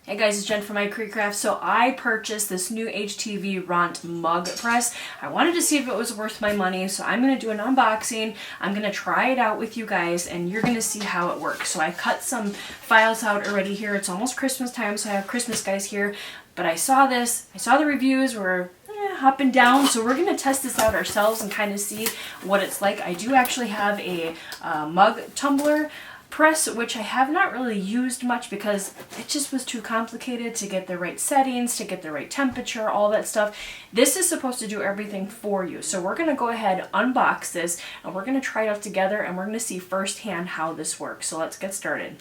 Hey guys, it's Jen from iCreaCraft. So I purchased this new HTVRONT mug press. I wanted to see if it was worth my money, so I'm going to do an unboxing. I'm going to try it out with you guys, and you're going to see how it works. So I cut some files out already here. It's almost Christmas time, so I have Christmas guys here. But I saw this. I saw the reviews were up and down, so we're going to test this out ourselves and kind of see what it's like. I do actually have a mug tumbler press, which I have not really used much because it just was too complicated to get the right settings, to get the right temperature, all that stuff. This is supposed to do everything for you. So we're going to go ahead, unbox this, and we're going to try it out together, and we're going to see firsthand how this works. So let's get started.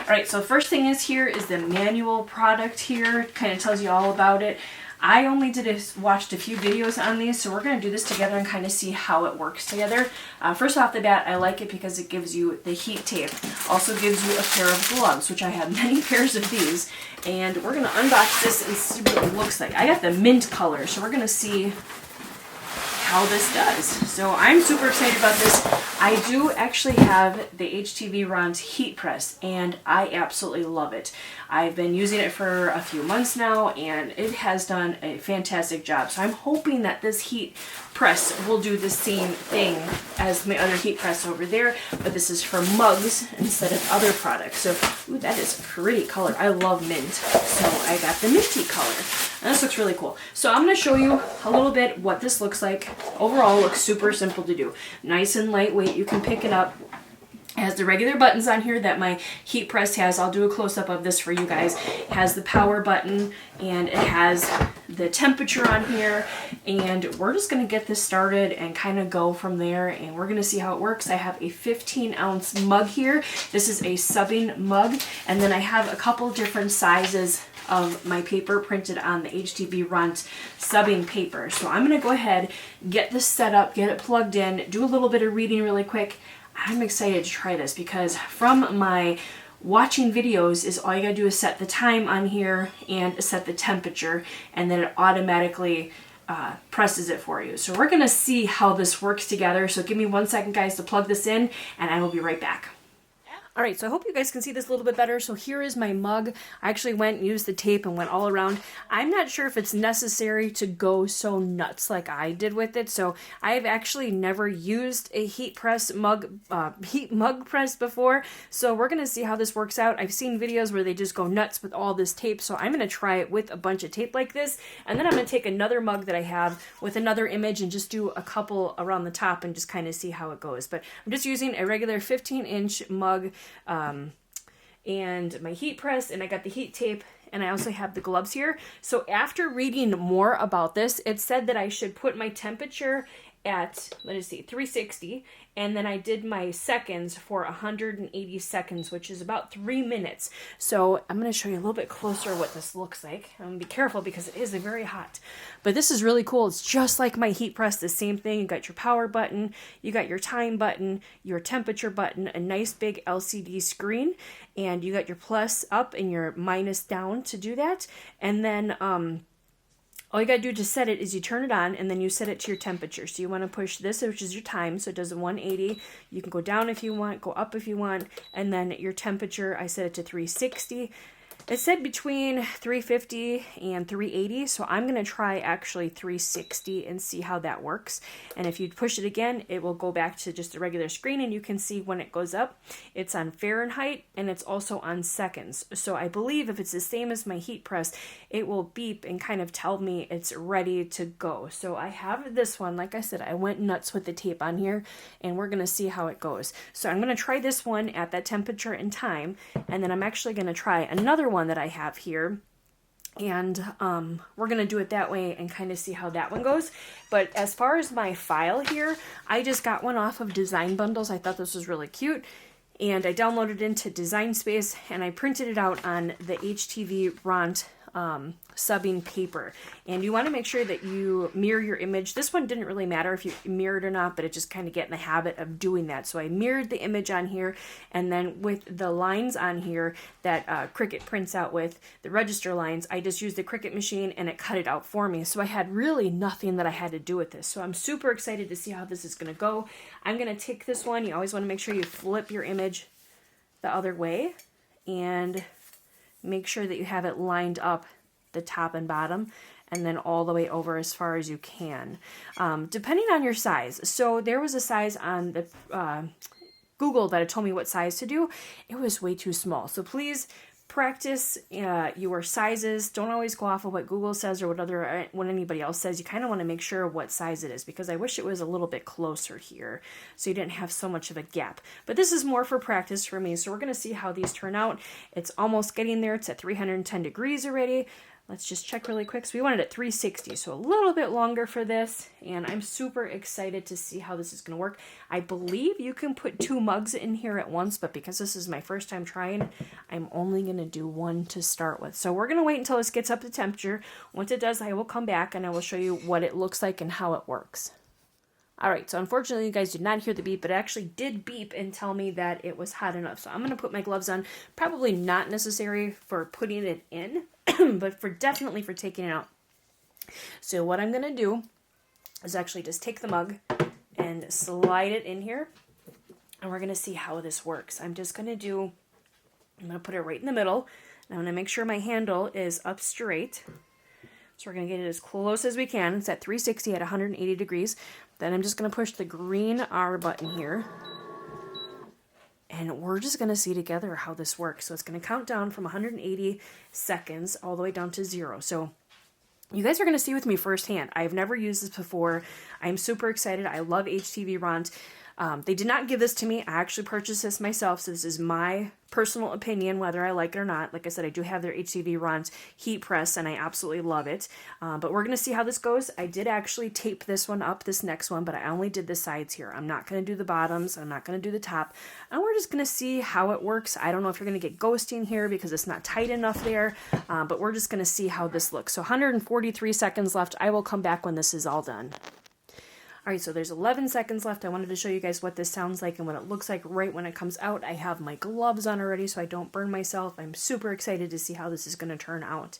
Alright, so first thing is here is the manual product here. It kind of tells you all about it. I only watched a few videos on these, so we're going to do this together and kind of see how it works together. First off the bat, I like it because it gives you the heat tape. Also gives you a pair of gloves, which I have many pairs of these. And we're going to unbox this and see what it looks like. I got the mint color, so we're going to see how this does. So I'm super excited about this. I do actually have the HTVRONT heat press, and I absolutely love it. I've been using it for a few months now, and it has done a fantastic job. So I'm hoping that this heat press will do the same thing as my other heat press over there, but this is for mugs instead of other products. So, ooh, that is a pretty color. I love mint, so I got the minty color. And this looks really cool. So I'm going to show you a little bit what this looks like. Overall, it looks super simple to do. Nice and lightweight. You can pick it up. It has the regular buttons on here that my heat press has. I'll do a close-up of this for you guys. It has the power button, and it has the temperature on here. And we're just going to get this started and kind of go from there, and we're going to see how it works. I have a 15-ounce mug here. This is a subbing mug, and then I have a couple different sizes of my paper printed on the HTVRONT subbing paper. So I'm going to go ahead, get this set up, get it plugged in, do a little bit of reading really quick. I'm excited to try this because from my watching videos is all you gotta do is set the time on here and set the temperature, and then it automatically presses it for you. So we're gonna see how this works together. So give me 1 second, guys, to plug this in, and I will be right back. Alright, so I hope you guys can see this a little bit better. So here is my mug. I actually went and used the tape and went all around. I'm not sure if it's necessary to go so nuts like I did with it. So I've actually never used a heat mug press before. So we're going to see how this works out. I've seen videos where they just go nuts with all this tape. So I'm going to try it with a bunch of tape like this. And then I'm going to take another mug that I have with another image and just do a couple around the top and just kind of see how it goes. But I'm just using a regular 15-inch mug and my heat press, and I got the heat tape, and I also have the gloves here. So after reading more about this, it said that I should put my temperature at, let's see, 360, and then I did my seconds for 180 seconds, which is about 3 minutes. So I'm going to show you a little bit closer what this looks like. I'm going to be careful because it is very hot. But this is really cool. It's just like my heat press, the same thing. You got your power button, you got your time button, your temperature button, a nice big LCD screen, and you got your plus up and your minus down to do that. And then all you gotta do to set it is you turn it on, and then you set it to your temperature. So you want to push this, which is your time, so it does a 180. You can go down if you want, go up if you want, and then your temperature, I set it to 360. It said between 350 and 380, so I'm going to try actually 360 and see how that works. And if you push it again, it will go back to just a regular screen, and you can see when it goes up, it's on Fahrenheit, and it's also on seconds. So I believe if it's the same as my heat press, it will beep and kind of tell me it's ready to go. So I have this one. Like I said, I went nuts with the tape on here, and we're going to see how it goes. So I'm going to try this one at that temperature and time, and then I'm actually going to try another one that I have here, and we're gonna do it that way and kind of see how that one goes. But as far as my file here, I just got one off of Design Bundles. I thought this was really cute, and I downloaded it into Design Space, and I printed it out on the HTVRONT subbing paper, and you want to make sure that you mirror your image. This one didn't really matter if you mirrored or not, but it just kind of get in the habit of doing that. So I mirrored the image on here, and then with the lines on here that Cricut prints out with, the register lines, I just used the Cricut machine and it cut it out for me. So I had really nothing that I had to do with this. So I'm super excited to see how this is going to go. I'm going to take this one. You always want to make sure you flip your image the other way and make sure that you have it lined up the top and bottom, and then all the way over as far as you can, depending on your size. So there was a size on the Google that it told me what size to do. It was way too small. So please practice your sizes. Don't always go off of what Google says or what anybody else says. You kind of want to make sure what size it is, because I wish it was a little bit closer here so you didn't have so much of a gap. But this is more for practice for me. So we're going to see how these turn out. It's almost getting there. It's at 310 degrees already. Let's just check really quick. So we wanted at 360, so a little bit longer for this, and I'm super excited to see how this is going to work. I believe you can put 2 mugs in here at once, but because this is my first time trying, I'm only going to do 1 to start with. So we're going to wait until this gets up to temperature. Once it does, I will come back and I will show you what it looks like and how it works. Alright, so unfortunately you guys did not hear the beep, but it actually did beep and tell me that it was hot enough. So I'm going to put my gloves on. Probably not necessary for putting it in, but definitely for taking it out. So what I'm going to do is actually just take the mug and slide it in here, and we're going to see how this works. I'm going to put it right in the middle, and I'm going to make sure my handle is up straight. So we're going to get it as close as we can. It's at 360 at 180 degrees. Then I'm just going to push the green R button here. And we're just going to see together how this works. So it's going to count down from 180 seconds all the way down to 0. So you guys are going to see with me firsthand. I've never used this before. I'm super excited. I love HTVRONT. They did not give this to me. I actually purchased this myself, so this is my personal opinion, whether I like it or not. Like I said, I do have their HTVRONT heat press, and I absolutely love it. But we're going to see how this goes. I did actually tape this one up, this next one, but I only did the sides here. I'm not going to do the bottoms. I'm not going to do the top. And we're just going to see how it works. I don't know if you're going to get ghosting here because it's not tight enough there, but we're just going to see how this looks. So 143 seconds left. I will come back when this is all done. Alright, so there's 11 seconds left. I wanted to show you guys what this sounds like and what it looks like right when it comes out. I have my gloves on already so I don't burn myself. I'm super excited to see how this is going to turn out.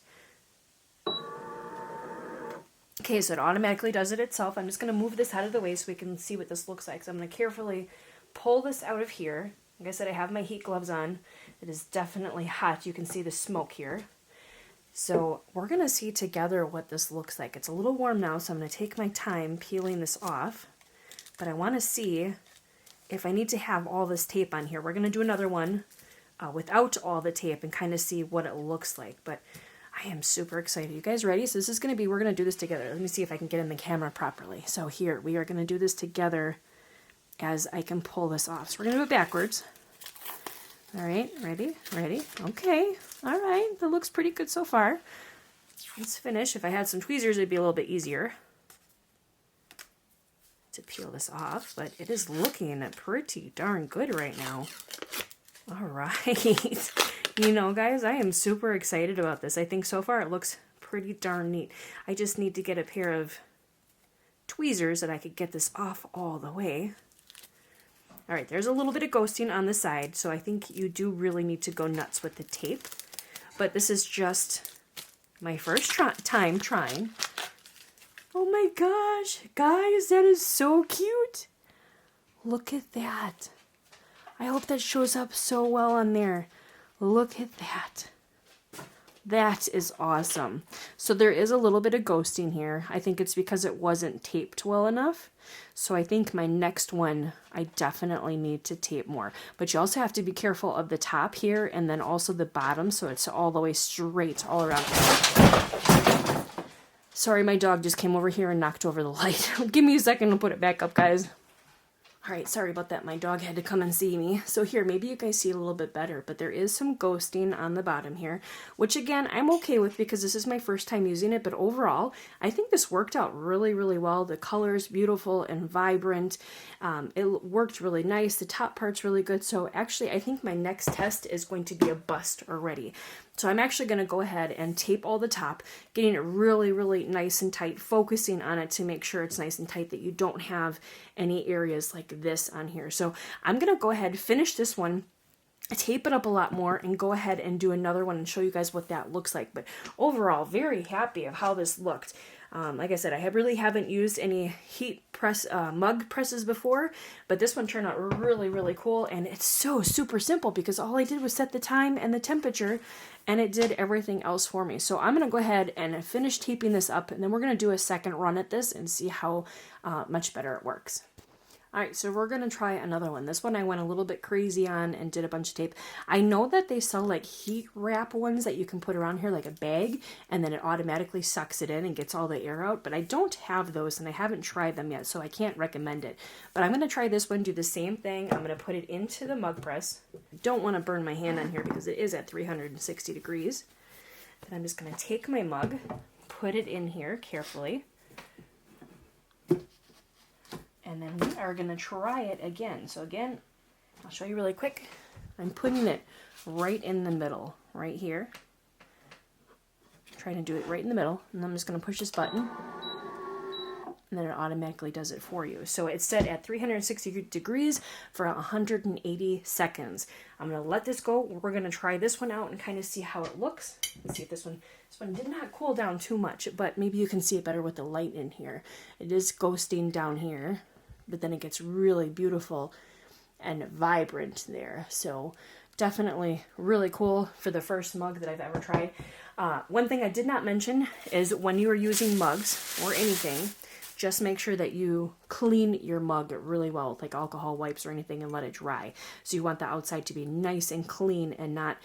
Okay, so it automatically does it itself. I'm just going to move this out of the way so we can see what this looks like. So I'm going to carefully pull this out of here. Like I said, I have my heat gloves on. It is definitely hot. You can see the smoke here. So we're going to see together what this looks like. It's a little warm now, so I'm going to take my time peeling this off. But I want to see if I need to have all this tape on here. We're going to do another one without all the tape and kind of see what it looks like. But I am super excited. You guys ready? So this is going to be, we're going to do this together. Let me see if I can get in the camera properly. So here, we are going to do this together as I can pull this off. So we're going to do it backwards. All right, ready? Okay, all right, that looks pretty good so far. Let's finish. If I had some tweezers, it'd be a little bit easier to peel this off, but it is looking pretty darn good right now. All right. You know, guys, I am super excited about this. I think so far it looks pretty darn neat. I just need to get a pair of tweezers that I could get this off all the way. All right, there's a little bit of ghosting on the side, so I think you do really need to go nuts with the tape. But this is just my first time trying. Oh my gosh, guys, that is so cute. Look at that. I hope that shows up so well on there. Look at that. That is awesome. So there is a little bit of ghosting here. I think it's because it wasn't taped well enough. So I think my next one, I definitely need to tape more. But you also have to be careful of the top here and then also the bottom so it's all the way straight all around. Sorry, my dog just came over here and knocked over the light. Give me a second to put it back up, guys. All right, sorry about that. My dog had to come and see me. So here, maybe you guys see it a little bit better, but there is some ghosting on the bottom here, which again, I'm okay with because this is my first time using it, but overall, I think this worked out really, really well. The color is beautiful and vibrant. It worked really nice. The top part's really good. So actually, I think my next test is going to be a bust already. So I'm actually going to go ahead and tape all the top, getting it really, really nice and tight, focusing on it to make sure it's nice and tight, that you don't have any areas like this on here. So I'm going to go ahead, finish this one, tape it up a lot more, and go ahead and do another one and show you guys what that looks like. But overall, very happy of how this looked. Like I said, I really haven't used any heat press mug presses before, but this one turned out really, really cool, and it's so super simple because all I did was set the time and the temperature, and it did everything else for me. So I'm going to go ahead and finish taping this up, and then we're going to do a second run at this and see how much better it works. All right, so we're going to try another one. This one I went a little bit crazy on and did a bunch of tape. I know that they sell like heat wrap ones that you can put around here like a bag, and then it automatically sucks it in and gets all the air out, but I don't have those and I haven't tried them yet, so I can't recommend it. But I'm going to try this one, do the same thing. I'm going to put it into the mug press. I don't want to burn my hand on here because it is at 360 degrees. Then I'm just going to take my mug, put it in here carefully. And then we are going to try it again. So again, I'll show you really quick. I'm putting it right in the middle, right here. I'm trying to do it right in the middle. And I'm just going to push this button. And then it automatically does it for you. So it's set at 360 degrees for 180 seconds. I'm going to let this go. We're going to try this one out and kind of see how it looks. Let's see if this one did not cool down too much, but maybe you can see it better with the light in here. It is ghosting down here, but then it gets really beautiful and vibrant there. So definitely really cool for the first mug that I've ever tried. One thing I did not mention is when you are using mugs or anything, just make sure that you clean your mug really well with like alcohol wipes or anything and let it dry. So you want the outside to be nice and clean and not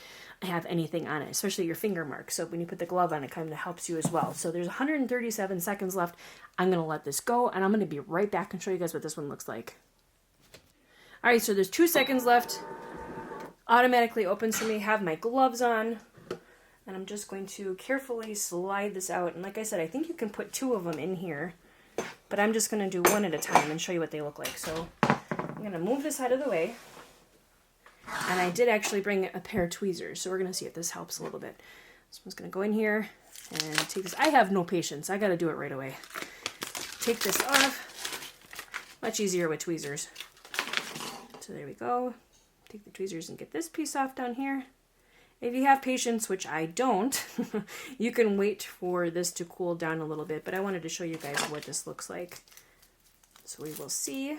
have anything on it, especially your finger marks. So when you put the glove on, it kind of helps you as well. So there's 137 seconds left. I'm going to let this go, and I'm going to be right back and show you guys what this one looks like. All right, so there's 2 seconds left. Automatically opens for me. Have my gloves on, and I'm just going to carefully slide this out. And like I said, I think you can put 2 of them in here, but I'm just going to do one at a time and show you what they look like. So I'm going to move this out of the way. And I did actually bring a pair of tweezers, so we're going to see if this helps a little bit. So I'm just going to go in here and take this. I have no patience. I got to do it right away. Take this off. Much easier with tweezers. So there we go. Take the tweezers and get this piece off down here. If you have patience, which I don't, you can wait for this to cool down a little bit, but I wanted to show you guys what this looks like. So we will see.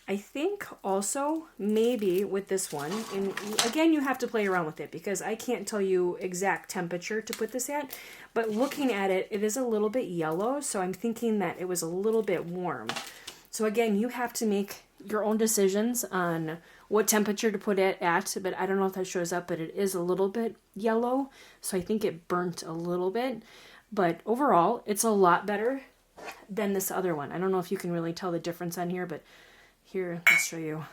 I think also maybe with this one, and again you have to play around with it because I can't tell you exact temperature to put this at, but looking at it, it is a little bit yellow, so I'm thinking that it was a little bit warm. So again, you have to make your own decisions on what temperature to put it at, but I don't know if that shows up, but it is a little bit yellow, so I think it burnt a little bit, but overall, it's a lot better than this other one. I don't know if you can really tell the difference on here, but here, let's show you.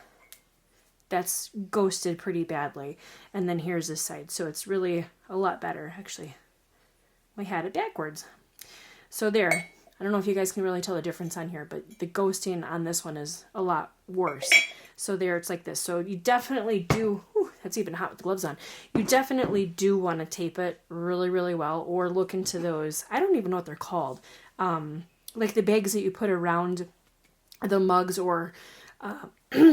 That's ghosted pretty badly. And then here's this side. So it's really a lot better. Actually, I had it backwards. So there. I don't know if you guys can really tell the difference on here, but the ghosting on this one is a lot worse. So there, it's like this. So you definitely do, whew, that's even hot with the gloves on. You definitely do want to tape it really, really well, or look into those. I don't even know what they're called. Like the bags that you put around the mugs or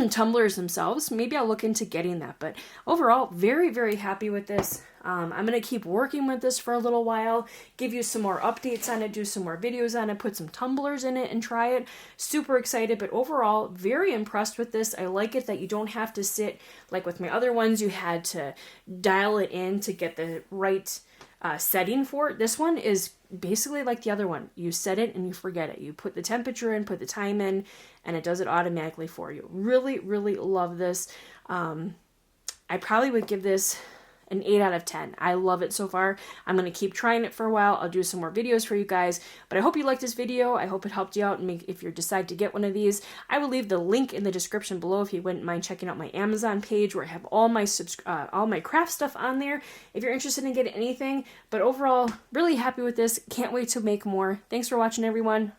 tumblers themselves. Maybe I'll look into getting that, but overall, very, very happy with this. I'm going to keep working with this for a little while, give you some more updates on it, do some more videos on it, put some tumblers in it and try it. Super excited, but overall, very impressed with this. I like it that you don't have to sit, like with my other ones, you had to dial it in to get the right setting for it. This one is basically like the other one. You set it and you forget it. You put the temperature in, put the time in, and it does it automatically for you. Really, really love this. I probably would give this an 8 out of 10. I love it so far. I'm going to keep trying it for a while. I'll do some more videos for you guys, but I hope you liked this video. I hope it helped you out, and if you decide to get one of these, I will leave the link in the description below if you wouldn't mind checking out my Amazon page where I have all my craft stuff on there if you're interested in getting anything. But overall, really happy with this. Can't wait to make more. Thanks for watching, everyone.